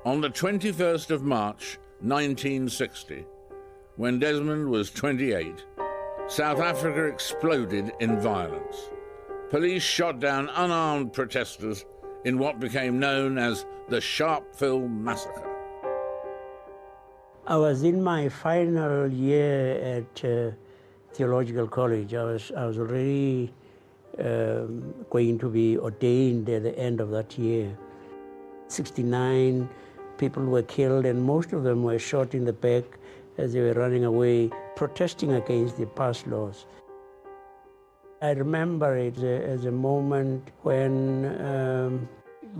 On the 21st of March 1960, when Desmond was 28, South Africa exploded in violence. Police shot down unarmed protesters in what became known as the Sharpeville Massacre. I was in my final year at theological college. I was already going to be ordained at the end of that year. 69 people were killed, and most of them were shot in the back as they were running away, protesting against the past laws. I remember it as a moment when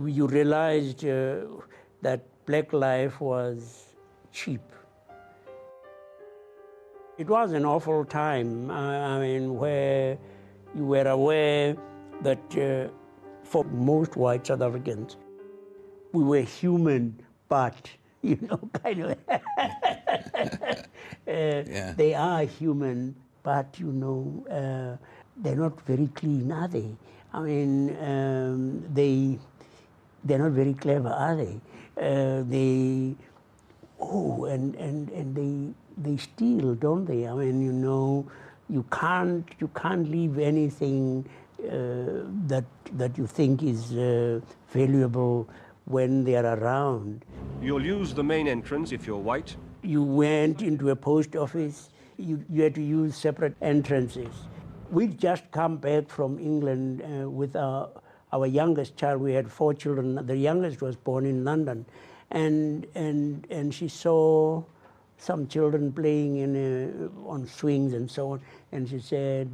you realized that black life was cheap. It was an awful time, where you were aware that for most white South Africans, we were human, but, kind of. They are human, but, they're not very clean, are they? They're not very clever, are they? They steal, don't they? You can't leave anything that you think is valuable when they are around. You'll use the main entrance if you're white. You went into a post office, you had to use separate entrances. We'd just come back from England with our youngest child. We had 4 children. The youngest was born in London. And she saw some children playing on swings and so on. And she said,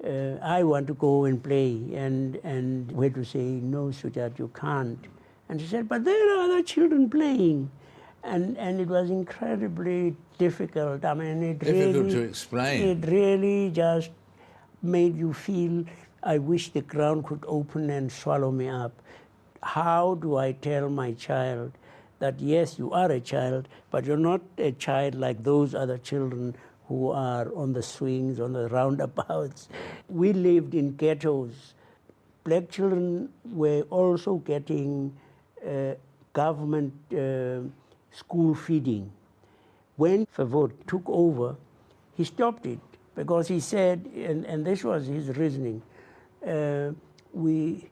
I want to go and play. And we had to say, no, sweetheart, you can't. And she said, but there are other children playing. And it was incredibly difficult. Difficult to explain. It really just made you feel, I wish the ground could open and swallow me up. How do I tell my child that, yes, you are a child, but you're not a child like those other children who are on the swings, on the roundabouts? We lived in ghettos. Black children were also getting government school feeding. When Favot took over, he stopped it because he said, and this was his reasoning, we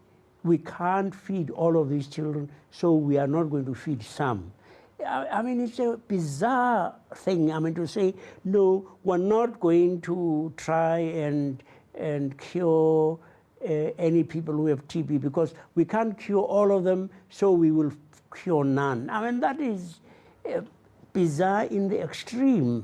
can't feed all of these children, so we are not going to feed some. It's a bizarre thing, to say, no, we're not going to try and cure any people who have TB because we can't cure all of them, so we will cure none. That is bizarre in the extreme.